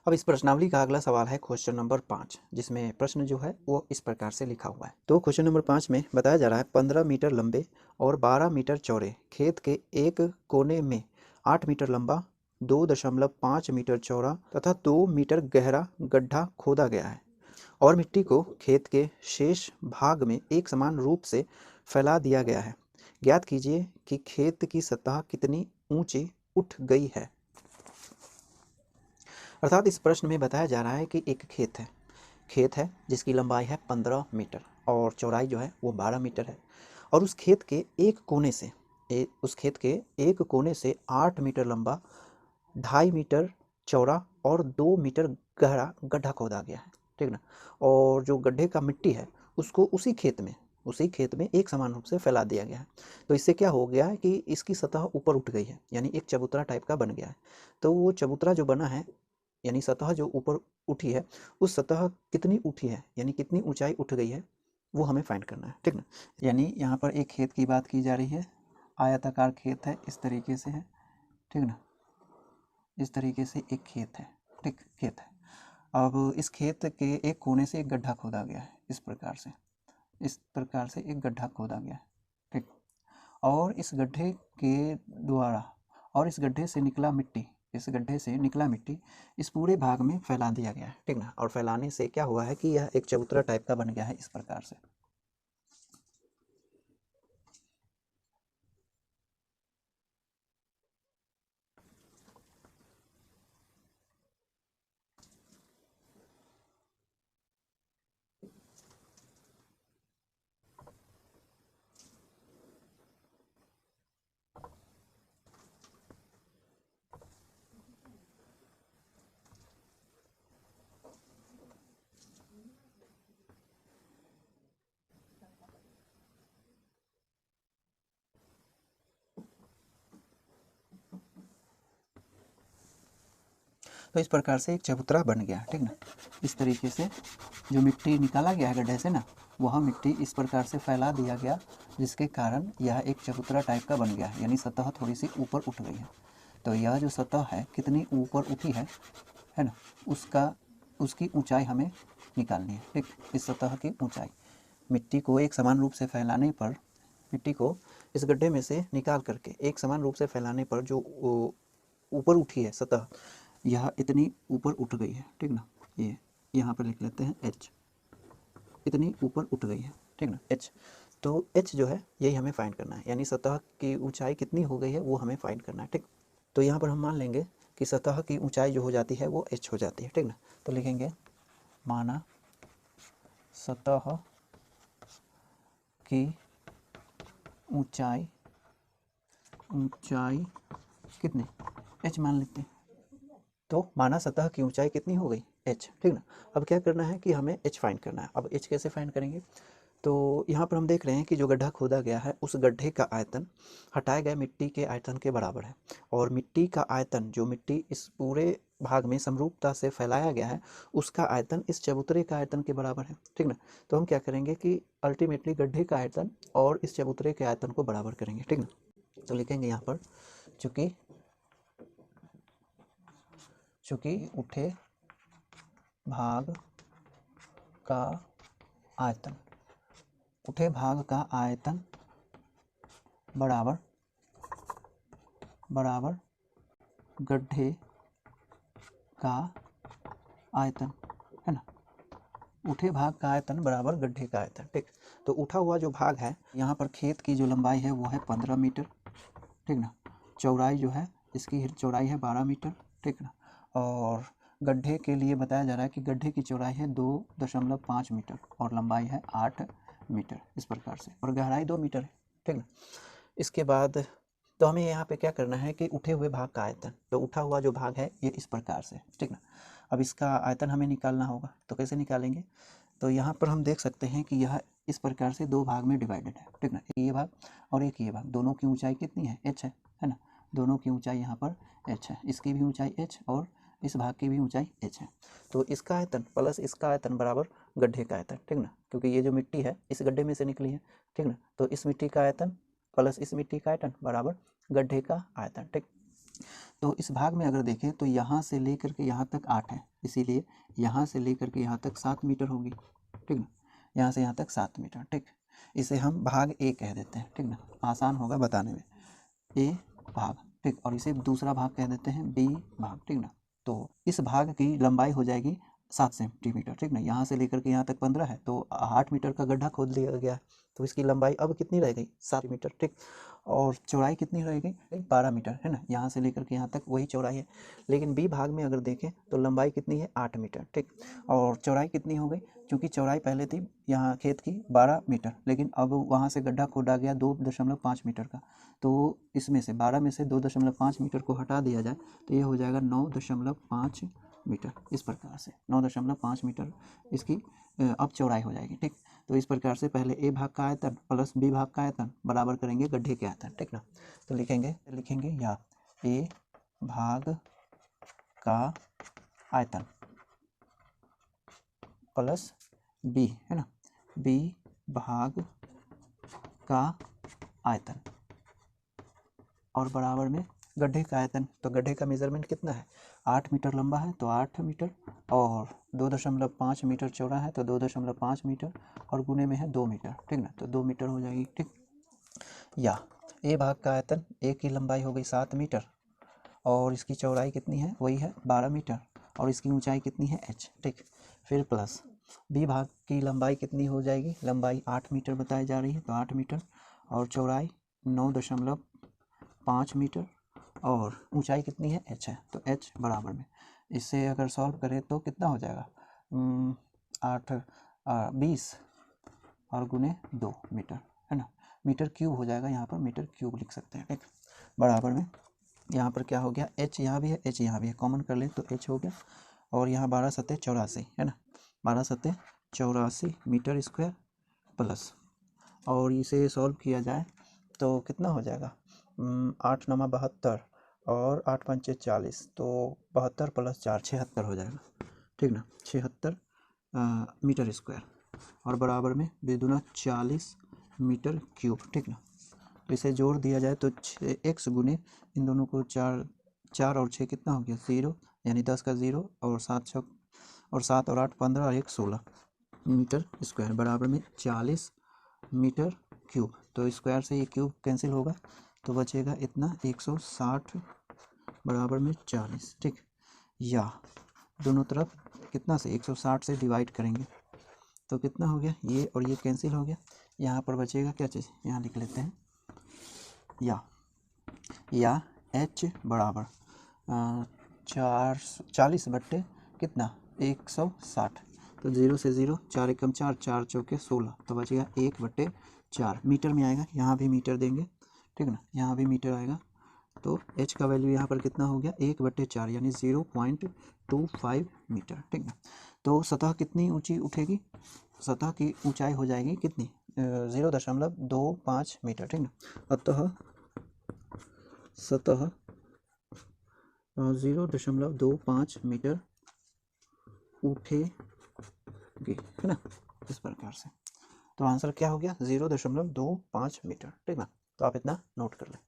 अब इस प्रश्नावली का अगला सवाल है क्वेश्चन नंबर 5, जिसमें प्रश्न जो है वो इस प्रकार से लिखा हुआ है। तो क्वेश्चन नंबर 5 में बताया जा रहा है 15 मीटर लंबे और 12 मीटर चौड़े खेत के एक कोने में 8 मीटर लंबा, 2.5 मीटर चौड़ा तथा 2 मीटर गहरा गड्ढा खोदा गया है और मिट्टी को खेत के शेष भाग में एक समान रूप से फैला दिया गया है। ज्ञात कीजिए कि खेत की सतह कितनी ऊंची उठ गई है। अर्थात इस प्रश्न में बताया जा रहा है कि एक खेत है जिसकी लंबाई है 15 मीटर और चौड़ाई जो है वो 12 मीटर है और उस खेत के एक कोने से 8 मीटर लंबा, 2.5 मीटर चौड़ा और 2 मीटर गहरा गड्ढा खोदा गया है, ठीक ना। और जो गड्ढे का मिट्टी है उसको उसी खेत में एक समान रूप से फैला दिया गया है। तो इससे क्या हो गया है कि इसकी सतह ऊपर उठ गई है, यानी एक चबूतरा टाइप का बन गया है। तो वो चबूतरा जो बना है, यानी सतह जो ऊपर उठी है, उस सतह कितनी उठी है, यानी कितनी ऊंचाई उठ गई है, वो हमें फाइंड करना है, ठीक ना। यानी यहाँ पर एक खेत की बात की जा रही है, आयताकार खेत है, इस तरीके से है, ठीक ना। इस तरीके से एक खेत है, ठीक खेत है। अब इस खेत के एक कोने से एक गड्ढा खोदा गया है, इस प्रकार से एक गड्ढा खोदा गया है, ठीक। और इस गड्ढे के द्वारा और इस गड्ढे से निकला मिट्टी इस पूरे भाग में फैला दिया गया है, ठीक ना। और फैलाने से क्या हुआ है कि यह एक चबूतरा टाइप का बन गया है, इस प्रकार से। तो इस प्रकार से एक चबूतरा बन गया, ठीक ना। इस तरीके से जो मिट्टी निकाला गया है गड्ढे से ना, वह मिट्टी इस प्रकार से फैला दिया गया, जिसके कारण यह एक चबूतरा टाइप का बन गया है, यानी सतह थोड़ी सी ऊपर उठ गई है। तो यह जो सतह है कितनी ऊपर उठी है ना, उसकी ऊंचाई हमें निकालनी है, ठीक। इस सतह की ऊंचाई, मिट्टी को एक समान रूप से फैलाने पर, मिट्टी को इस गड्ढे में से निकाल करके एक समान रूप से फैलाने पर जो ऊपर उठी है सतह, यह इतनी ऊपर उठ गई है, ठीक ना। ये यहाँ पर लिख लेते हैं h, इतनी ऊपर उठ गई है, ठीक ना, h। तो h जो है यही हमें फाइंड करना है, यानी सतह की ऊंचाई कितनी हो गई है वो हमें फाइंड करना है, ठीक। तो यहाँ पर हम मान लेंगे कि सतह की ऊंचाई जो हो जाती है वो h हो जाती है, ठीक ना। तो लिखेंगे माना सतह की ऊंचाई कितनी, h मान लेते हैं। तो माना सतह की ऊंचाई कितनी हो गई, h, ठीक ना। अब क्या करना है कि हमें h फाइंड करना है। अब h कैसे फाइंड करेंगे, तो यहाँ पर हम देख रहे हैं कि जो गड्ढा खोदा गया है उस गड्ढे का आयतन हटाए गए मिट्टी के आयतन के बराबर है, और मिट्टी का आयतन, जो मिट्टी इस पूरे भाग में समरूपता से फैलाया गया है, उसका आयतन इस चबूतरे का आयतन के बराबर है, ठीक ना। तो हम क्या करेंगे कि अल्टीमेटली गड्ढे का आयतन और इस चबूतरे के आयतन को बराबर करेंगे, ठीक ना। तो लिखेंगे यहाँ पर चूँकि उठे भाग का आयतन बराबर गड्ढे का आयतन, है ना। उठे भाग का आयतन बराबर गड्ढे का आयतन, ठीक। तो उठा हुआ जो भाग है, यहाँ पर खेत की जो लंबाई है वो है 15 मीटर, ठीक ना। चौड़ाई जो है, इसकी चौड़ाई है 12 मीटर, ठीक ना। और गड्ढे के लिए बताया जा रहा है कि गड्ढे की चौड़ाई है 2.5 मीटर और लंबाई है 8 मीटर, इस प्रकार से, और गहराई 2 मीटर है, ठीक ना। इसके बाद तो हमें यहाँ पे क्या करना है कि उठे हुए भाग का आयतन, तो उठा हुआ जो भाग है ये इस प्रकार से, ठीक ना। अब इसका आयतन हमें निकालना होगा, तो कैसे निकालेंगे, तो यहाँ पर हम देख सकते हैं कि यह इस प्रकार से दो भाग में डिवाइडेड है, ठीक ना। एक ये भाग और एक ये भाग, दोनों की ऊंचाई कितनी है, h है ना। दोनों की ऊंचाई यहाँ पर h है, इसकी भी ऊंचाई h और इस भाग की भी ऊंचाई h है। तो इसका आयतन प्लस इसका आयतन बराबर गड्ढे का आयतन, ठीक ना, क्योंकि ये जो मिट्टी है इस गड्ढे में से निकली है, ठीक ना। तो इस मिट्टी का आयतन प्लस इस मिट्टी का आयतन बराबर गड्ढे का आयतन, ठीक। तो इस भाग में अगर देखें तो यहाँ से लेकर के यहाँ तक 8 है, इसीलिए यहाँ से लेकर के यहाँ तक 7 मीटर होगी, ठीक ना। यहाँ से यहाँ तक 7 मीटर, ठीक। इसे हम भाग ए कह देते हैं, ठीक ना, आसान होगा बताने में। ए भाग, ठीक, और इसे दूसरा भाग कह देते हैं बी भाग, ठीक ना। तो इस भाग की लंबाई हो जाएगी 7 सेंटीमीटर, ठीक ना। यहाँ से लेकर के यहाँ तक 15 है, तो 8 मीटर का गड्ढा खोद लिया गया है, तो इसकी लंबाई अब कितनी रह गई, 7 मीटर, ठीक। और चौड़ाई कितनी रह गई, 12 मीटर, है ना। यहाँ से लेकर के यहाँ तक वही चौड़ाई है। लेकिन बी भाग में अगर देखें तो लंबाई कितनी है, 8 मीटर, ठीक। और चौड़ाई कितनी हो गई, क्योंकि चौड़ाई पहले थी यहाँ खेत की 12 मीटर, लेकिन अब वहाँ से गड्ढा खोदा गया 2.5 मीटर का, तो इसमें से 12 में से 2.5 मीटर को हटा दिया जाए तो ये हो जाएगा 9.5 मीटर। इस प्रकार से 9.5 मीटर इसकी अब चौड़ाई हो जाएगी, ठीक। तो इस प्रकार से पहले ए भाग का आयतन प्लस बी भाग का आयतन बराबर करेंगे गड्ढे के आयतन, ठीक ना। तो लिखेंगे या ए भाग का आयतन प्लस बी, है ना, बी भाग का आयतन और बराबर में गड्ढे का आयतन। तो गड्ढे का मेजरमेंट कितना है, 8 मीटर लंबा है तो 8 मीटर, और 2.5 मीटर चौड़ा है तो 2.5 मीटर, और गुने में है 2 मीटर, ठीक ना। तो 2 मीटर हो जाएगी, ठीक। या ए भाग का आयतन, ए की लंबाई हो गई 7 मीटर और इसकी चौड़ाई कितनी है, वही है 12 मीटर, और इसकी ऊंचाई कितनी है h, ठीक। फिर प्लस बी भाग की लंबाई कितनी हो जाएगी, लंबाई 8 मीटर बताई जा रही है तो 8 मीटर, और चौड़ाई 9.5 मीटर, और ऊंचाई कितनी है, h है, तो h बराबर में इससे अगर सॉल्व करें तो कितना हो जाएगा, 20 और गुने 2 मीटर, है ना। मीटर क्यूब हो जाएगा, यहाँ पर मीटर क्यूब लिख सकते हैं, ठीक। बराबर में यहाँ पर क्या हो गया, h यहाँ भी है, h यहाँ भी है, कॉमन कर ले तो h हो गया, और यहाँ 12 सत्ते 84, है ना, 12 सत्ते 84 मीटर स्क्वायर प्लस, और इसे सॉल्व किया जाए तो कितना हो जाएगा, 8 नमा 72 और 8 पंचे 40, तो 72 प्लस 4 76 हो जाएगा, ठीक ना, 76 मीटर स्क्वायर, और बराबर में बेदुना 40 मीटर क्यूब, ठीक ना। तो इसे जोड़ दिया जाए तो 6x गुने इन दोनों को 4 और 6 कितना हो गया, 0, यानी 10 का 0, और 7 और 8 15 और 1 16 मीटर स्क्वायर, बराबर में 40 मीटर क्यूब। तो स्क्वायर से ये क्यूब कैंसिल होगा तो बचेगा इतना 160 बराबर में 40, ठीक। या दोनों तरफ कितना से 160 से डिवाइड करेंगे तो कितना हो गया, ये और ये कैंसिल हो गया, यहाँ पर बचेगा क्या चीज़, यहाँ लिख लेते हैं या h बराबर 40 बट्टे कितना 160, तो 0 से 0 4 एकम 4 4 चौके 16, तो बचेगा 1/4 मीटर में आएगा, यहाँ भी मीटर देंगे, ठीक ना, यहाँ भी मीटर आएगा, तो h का वैल्यू यहाँ पर कितना हो गया 1/4 यानी 0.25 मीटर, ठीक ना। तो सतह कितनी ऊंची उठेगी, सतह की ऊंचाई हो जाएगी कितनी 0.25 मीटर, ठीक ना। अतः सतह 0.25 मीटर उठेगी, है ना, इस प्रकार से। तो आंसर क्या हो गया 0.25 मीटर, ठीक ना। तो आप इतना नोट कर लें।